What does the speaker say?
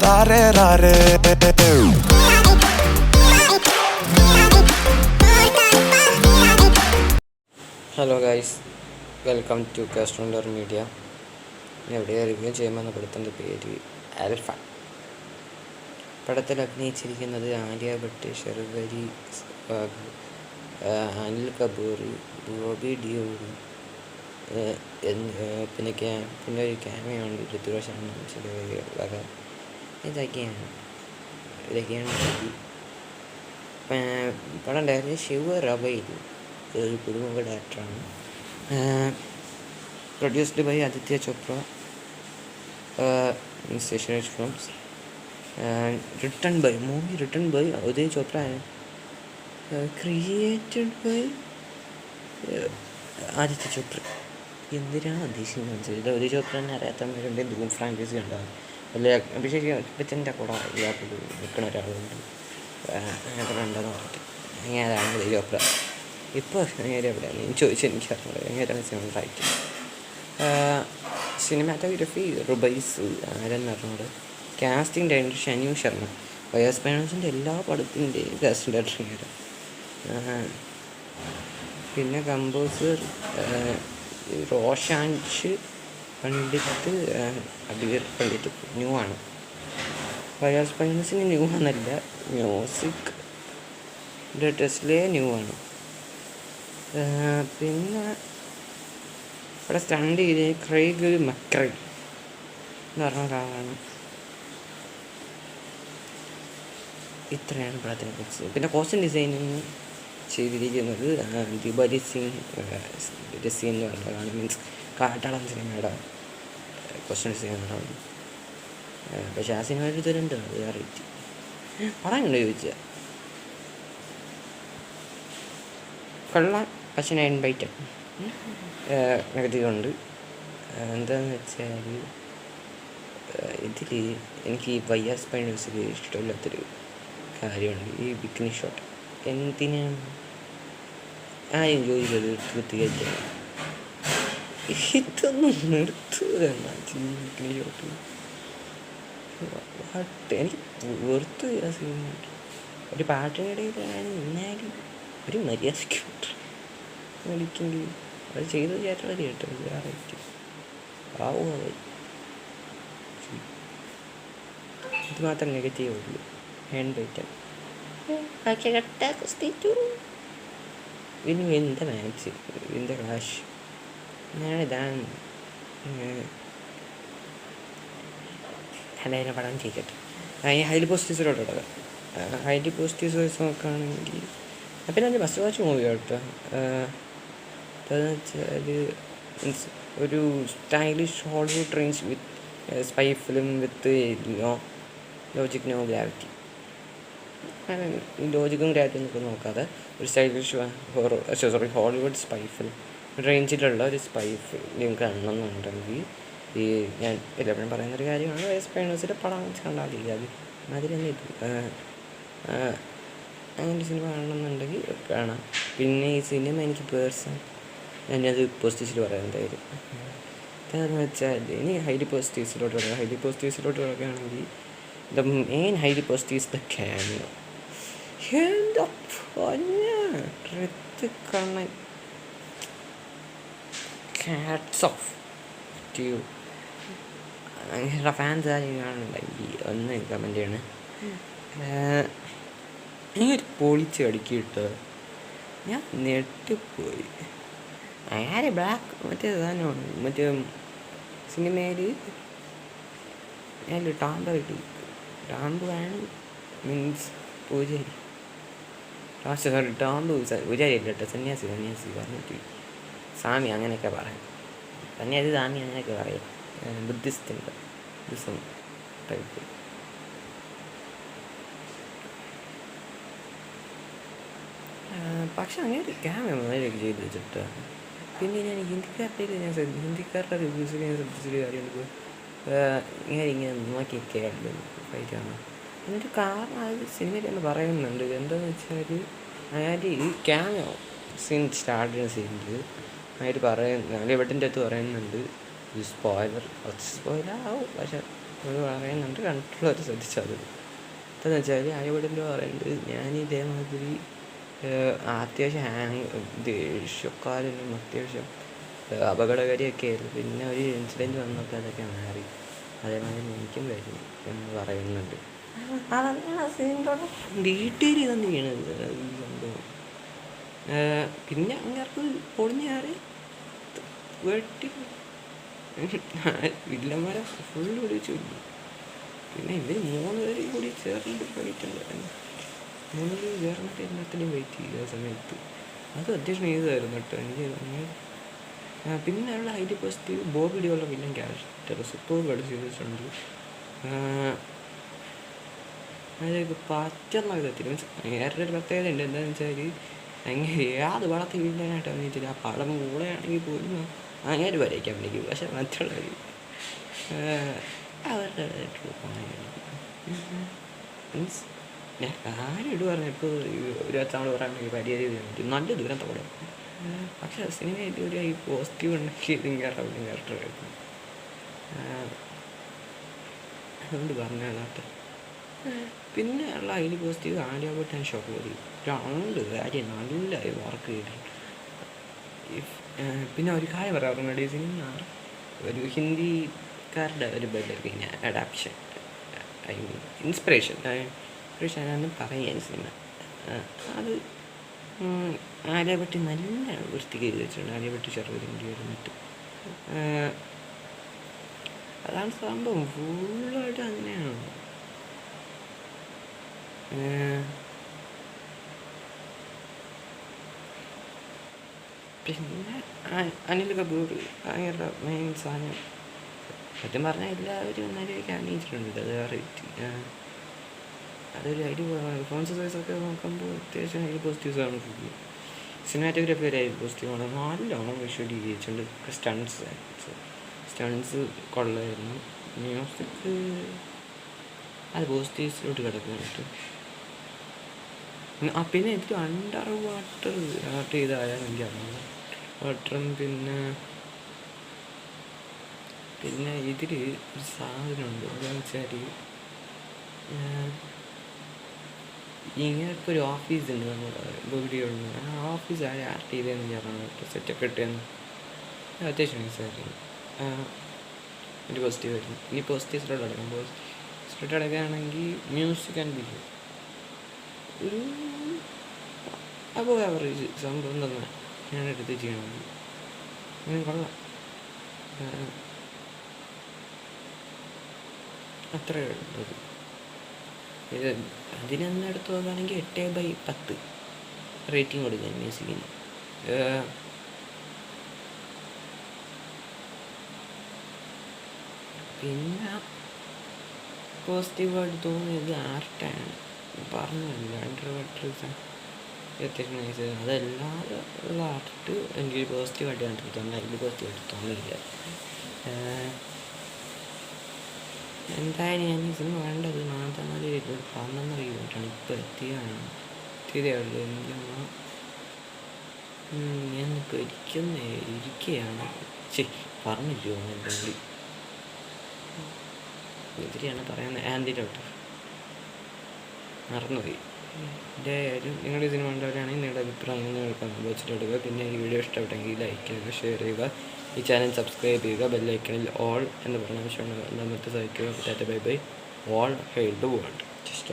താരേ റാരേ. Hello guys, welcome to കാസ്ട്രോണ്ടർ media. എവിടെ റിവ്യൂ ചെയ്യുമെന്ന പടത്തിൻ്റെ പേര് ആൽഫ. പടത്തിൽ അഭിനയിച്ചിരിക്കുന്നത് ആലിയ ഭട്ട്, ഷെർവരി സ്വാഗ്, അനിൽ കപൂർ, ബോബി ഡിയോൾ, പിന്നെ ഒരു ക്യാമിയോ ഉണ്ട് ഋതുരോഷൻ വക. ഇതൊക്കെയാണ് പടം ഉണ്ടായിരുന്നത് ശിവ റബയിൽ, ഒരു പുതുമുഖ ഡയറക്ടറാണ്. Produced by Aditya Chopra, stationery films. Written by Uday Chopra, created by Aditya Chopra. എന്തിനാണ് ഉദ്ദേശിക്കുന്നത് മനസ്സിലായില്ല. ഉദയ് ചോപ്രനെ അറിയാത്തവരുണ്ട്. ധൂം ഫ്രാഞ്ചൈസി ഉണ്ടാകും. അല്ലെ അഭിഷേക് ബച്ചൻ്റെ കൂടെ ഇയാൾക്ക് നിൽക്കുന്ന ഒരാളുണ്ട്, ഉണ്ടെന്ന് പറഞ്ഞിട്ട്. അങ്ങനെയാണ് ഉദയ് ചോപ്ര. ഇപ്പോൾ നേരെ എവിടെയാണ് ചോദിച്ചാൽ എനിക്കറിയില്ല. എങ്ങനെയാണ് സിനിമ ഉണ്ടായിരിക്കും. സിനിമാറ്റോഗ്രാഫി റുബൈസ് ആരെന്ന് പറഞ്ഞത്. Casting director Shanu Sharma. വയസ് പൈനോസിൻ്റെ എല്ലാ പടത്തിൻ്റെയും കാസ്റ്റിംഗ് ഡയറക്ടർ. പിന്നെ കമ്പോസർ റോഷാൻഷ് പണ്ഡിറ്റ്, അബീർ പണ്ഡിറ്റ്. ന്യൂ ആണ്. വയസ് പൈനോസിന് ന്യൂ ആണെന്നല്ല, മ്യൂസിക് ഡയറക്ടേഴ്സിലെ ന്യൂ ആണ്. പിന്നെ ഇവിടെ സ്റ്റണ്ട് ചെയ്ത് ക്രെയ്ഗ് മക്രൈ എന്ന് പറഞ്ഞ ഒരാളാണ്. ഇത്രയാണ് പടത്തിനെ കുറിച്ച്. പിന്നെ കോസ്റ്റ്യൂം ഡിസൈനിങ് ചെയ്തിരിക്കുന്നത് ദിബരി സിംഗ് രസി എന്ന് പറഞ്ഞ ഒരാളാണ്. മീൻസ് കാട്ടാളൻ സിനിമയുടെ കോസ്റ്റ്യൂം ഡിസൈനറാണ്. പക്ഷെ ആ സിനിമയുടെ ഇതുണ്ട് വെറൈറ്റി. പടം കണ്ടു ചോദിച്ചാൽ കൊള്ളാം, പക്ഷെ 9/10 നെഗറ്റീവ് ഉണ്ട്. എന്താണെന്ന് വെച്ചാൽ ഇതിൽ എനിക്ക് ഈ വയ്യാസ് പൈനോസിൽ ഇഷ്ടമില്ലാത്തൊരു കാര്യമുണ്ട്. ഈ ബിക്കിനി ഷോട്ട് എന്തിനാണ് ചോദിച്ചത് വൃത്തിയായിട്ടാണ്. ഇതൊന്നും നിർത്തുക. ബിക്കിനി ഷോട്ട് എനിക്ക് വെറുത്ത് സിനിമ. ഒരു പാട്ടിനിടയിലാണ് എന്നാലും ഒരു മര്യാദയ്ക്ക് വിളിക്കേണ്ടി അത് ചെയ്ത് ചേട്ടത് കേട്ടത് വേറെയായിട്ട് ആവും. ഇത് മാത്രം നെഗറ്റീവ് ഉള്ളൂ. ഇനി എന്താ മാച്ച്, എന്താ ക്ലാഷ്. ഞാനിതാണ് എന്തായാലും പടം ചെയ്യട്ടെ. ഹൈലി പോസിറ്റീവ്സിലോട്ട് തുടങ്ങാം. ഹൈലി പോസിറ്റീവ്സ് നോക്കുകയാണെങ്കിൽ പിന്നെ എൻ്റെ ഫസ്റ്റ് വാച്ച് മൂവി കേട്ടോ. എന്താണെന്ന് വെച്ചാൽ മീൻസ് ഒരു stylish Hollywood range with spy film with logic no gravity. ലോജിക്കും ഗ്രാവിറ്റി എന്നൊക്കെ നോക്കാതെ ഒരു സ്റ്റൈലിഷ് ഹോളിവുഡ് സ്പൈ ഫിലിം റേഞ്ചിലുള്ള ഒരു സ്പൈ ഫിലിം കാണണമെന്നുണ്ടെങ്കിൽ ഈ ഞാൻ എല്ലാവരും പറയുന്നൊരു കാര്യമാണ്, വയസ് പൈനോസിൻ്റെ പടം കണ്ടാൽ മതി. അതിൽ തന്നെ ഇത് അങ്ങനെ സിനിമ കാണണമെന്നുണ്ടെങ്കിൽ കാണാം. പിന്നെ ഈ സിനിമ എനിക്ക് ഞാനത് പോസിറ്റീവ്സിൽ പറയാൻ എന്തായാലും. എന്താണെന്ന് വെച്ചാൽ ഇനി ഹൈലി പോസിറ്റീവ്സിലോട്ട് തുടങ്ങാം. ഹൈലി പോസിറ്റീവ്സിലോട്ട് തുടങ്ങുകയാണെങ്കിൽ the main highly positives the cameo. എന്താ Kannan, hats off to you. അങ്ങനെ ഫാൻസ് ആരെങ്കിലും ഒന്ന് കമൻറ്റ് ചെയ്യണേ. ഒരു പൊളിച്ച് അടുക്കിയിട്ട് ഞാൻ നെട്ടിപ്പോയി. ആരെ ബ്ലാക്ക് മറ്റേ സാധനമാണ്, മറ്റേ സിനിമയിൽ ഞാൻ ടാമ്പ് മീൻസ് പൂജാരി. സോറി പൂജാരി അല്ല കേട്ടോ, സന്യാസി പറഞ്ഞിട്ട് സ്വാമി അങ്ങനെയൊക്കെ പറയാം. സന്യാസി സ്വാമി അങ്ങനെയൊക്കെ പറയും. Buddhism type. പക്ഷെ അങ്ങനെ ഒരു ക്യാമറയൊക്കെ ചെയ്ത് വെച്ചിട്ട്. പിന്നെ ഞാൻ ഹിന്ദിക്കാരുടെ റിവ്യൂസിൽ ഞാൻ ശ്രദ്ധിച്ചൊരു കാര്യമുണ്ട്. ഇങ്ങനെ നോക്കിയൊക്കെയാണ് ഫൈറ്റാണ്. എന്നിട്ട് കാരണം അത് സിനിമയിൽ തന്നെ പറയുന്നുണ്ട്. എന്താണെന്ന് വെച്ചാൽ അതായത് ഈ ക്യാമറ സീൻ സ്റ്റാർട്ട് ചെയ്യുന്ന സീനിൽ അതിൽ പറയുന്ന വെട്ടിൻ്റെ അടുത്ത് പറയുന്നുണ്ട്, ഇത് സ്പോയിലർ ആവും, പക്ഷെ അത് പറയുന്നുണ്ട്, കണ്ടിട്ടുള്ളവർ ശ്രദ്ധിച്ചാൽ മതി. എന്താണെന്ന് വെച്ചാൽ അയവിടെന്തോ പറയുന്നത്, ഞാൻ ഇതേമാതിരി അത്യാവശ്യം ദേഷ്യക്കാരനും അത്യാവശ്യം അപകടകാരിയൊക്കെ ആയിരുന്നു. പിന്നെ ഒരു ഇൻസിഡൻറ്റ് വന്നപ്പോൾ അതൊക്കെ മാറി. അതേമാതിരി എനിക്കും വരും എന്ന് പറയുന്നുണ്ട്. വീട്ടിൽ ഇതെന്ത് ചെയ്യണത് ഈ സംഭവം. പിന്നെ അങ്ങേർക്ക് പൊളിഞ്ഞാറ് വെട്ടി വില്ലന്മാരെ ഫുള്ള് വിളിച്ചു. പിന്നെ ഇവർ 3 പേരും കൂടി ചേർന്നിട്ട് പോയിട്ടുണ്ട്. 3 പേര് ചേർന്നിട്ട് എല്ലാത്തിനും വെയിറ്റ് ചെയ്ത സമയത്ത് അത് അത്യാവശ്യം ചെയ്തതായിരുന്നു കേട്ടോ എനിക്ക്. പിന്നെ ഉള്ള ഹൈലി പോസിറ്റീവ് ബോബി ഡിയോള വില്ലൻ ക്യാരക്ടർ സൂപ്പർ കളി ചെയ്തിട്ടുണ്ട്. അതൊക്കെ പറ്റുന്ന വിധത്തിൽ മീൻസ് വേറൊരു പ്രത്യേകത ഉണ്ട്. എന്താണെന്ന് വെച്ചാൽ അങ്ങനെ ഏത് പടത്തിൽ വില്ലനായിട്ട് അഭിനയിച്ചില്ല. ആ പടം കൂടെയാണെങ്കിൽ പോലും അങ്ങനെ വരയ്ക്കാൻ അഭിനയിക്കും. പക്ഷെ മറ്റുള്ളവർ അവരുടേതായിട്ടുള്ള മീൻസ് ഞാൻ കാര്യം ഇട്ട് പറഞ്ഞു. ഇപ്പോൾ ഒരു നമ്മൾ പറയുകയാണെങ്കിൽ പരിഹരിക്കും നല്ല ദൂരത്തോടെ. പക്ഷെ സിനിമയായിട്ട് ഒരു ഈ പോസിറ്റീവ് ഉണ്ടെങ്കിൽ ഇതും ക്യാരക്ടറായിരുന്നു. അതുകൊണ്ട് പറഞ്ഞാട്ടെ. പിന്നെ ഉള്ള അതിൽ പോസിറ്റീവ് ആലിയ ഭട്ട് ആൻഡ് ഷോക്കോറി 2 കാര്യം നല്ലതായി വർക്ക് ചെയ്തിട്ടുണ്ട്. പിന്നെ ഒരു കാര്യം പറയാറുണ്ട്, സിനിമ ഒരു ഹിന്ദിക്കാരുടെ ഒരു പിന്നെ അഡാപ്ഷൻ ഐ മീൻ ഇൻസ്പിറേഷനാണ് പറയാൻ സിനിമ. അത് ആലിയ ഭട്ട് നല്ല വൃത്തിക്ക് ചെയ്ത് വെച്ചിട്ടുണ്ട്. ആലിയ ഭട്ട് ചെറുതിൻ്റെ ഇരുന്നിട്ട് അതാണ് സംഭവം. ഫുള്ളായിട്ട് അങ്ങനെയാണ്. പിന്നെ അനിൽ കപൂർ അങ്ങനെയുള്ള മെയിൻ സാധനം സത്യം പറഞ്ഞാൽ എല്ലാവരും ഒന്നരയൊക്കെ അഭിനയിച്ചിട്ടുണ്ട്. അത് വേറെ അതൊരു അതിൽ പെർഫോമൻസ് വൈസൊക്കെ നോക്കുമ്പോൾ അത്യാവശ്യം അതിൽ പോസിറ്റീവ്സാണ് ഫുള്ള്. സിനിമാറ്റോഗ്രാഫി വരെ അതിൽ പോസിറ്റീവാണ്. നല്ലോണം വിഷ്വലി ചെയ്യിച്ചിട്ടുണ്ട്. സ്റ്റൺസ് കൊള്ളായിരുന്നു. മ്യൂസിക് അത് പോസിറ്റീവ്സിലോട്ട് കിടക്കുന്നുണ്ട്. പിന്നെ എനിക്ക് അണ്ടർ വാട്ടർ ആർട്ട് ചെയ്തായാലും എനിക്കറിയാം. വാട്ടറും പിന്നെ ഇതിൽ ഒരു സാധനമുണ്ട്. എന്താണെന്ന് വെച്ചാൽ ഇങ്ങനെയൊരു ഓഫീസുണ്ട് നമ്മുടെ ബോഡിയുള്ള. ആ ഓഫീസ് ആർട്ട് ചെയ്തതെന്ന് പറഞ്ഞിട്ട് സെറ്റപ്പ് ഇട്ടതെന്ന് അത്യാവശ്യം നൈസായിരുന്നു. ഒരു പോസിറ്റീവായിരുന്നു. ഇനി പോസിറ്റീവ്സിലോട്ട് അടക്കാം. പോസിറ്റീവ്സിലോട്ട് അടക്കുകയാണെങ്കിൽ മ്യൂസിക് ആൻഡ് വീഡിയോ ഒരു അപ്പോൾ ആവറേജ് സംഭവം തന്നെ ഞാനെടുത്ത് ചെയ്യണമെങ്കിൽ കൊള്ളാം. അത്രേ ഉള്ളത്. ഇത് അതിനൊന്നും എടുത്ത് നോക്കുകയാണെങ്കിൽ 8/10 റേറ്റിംഗ് കൊടുക്കാൻ മ്യൂസിക്കിന്. പിന്നെ പോസിറ്റീവായിട്ട് തോന്നിയത് ആർട്ടാണ്. പറഞ്ഞില്ല അണ്ടർ വാട്ടർ അത്യാവശ്യം നൈസ്. അതല്ലാതെ ഉള്ള ആർട്ട് എനിക്ക് പോസിറ്റീവായിട്ട് കണ്ടിട്ടുണ്ട്. അതിൽ പോസിറ്റീവായിട്ട് തോന്നിയില്ല. എന്തായാലും ഞാൻ ഈ സിനിമ വേണ്ടത് 11 കഴിഞ്ഞിട്ടാണ് ഇപ്പോൾ എത്തിയതേയുള്ളൂ. ഞാനിപ്പോൾ ഇരിക്കുകയാണ്. പറഞ്ഞില്ലോ എന്തെങ്കിൽ ഇതിലാണ് പറയുന്നത്. ആൻറ്റിഡോട്ട് മറന്നുപോയി. എന്തായാലും നിങ്ങൾ ഈ സിനിമ കണ്ടവരാണെങ്കിൽ നിങ്ങളുടെ അഭിപ്രായങ്ങൾ നിങ്ങൾ വെച്ചിട്ടെടുക്കുക. പിന്നെ ഈ വീഡിയോ ഇഷ്ടപ്പെട്ടെങ്കിൽ ലൈക്ക് ചെയ്യുക, ഷെയർ ചെയ്യുക, ഈ ചാനൽ സബ്സ്ക്രൈബ് ചെയ്യുക, ബെല്ലൈക്കണിൽ ഓൾ എന്ന് പറഞ്ഞ ആവശ്യമാണ്. മറ്റു സഹിക്കുക. Tata bye bye. All hail the world. Just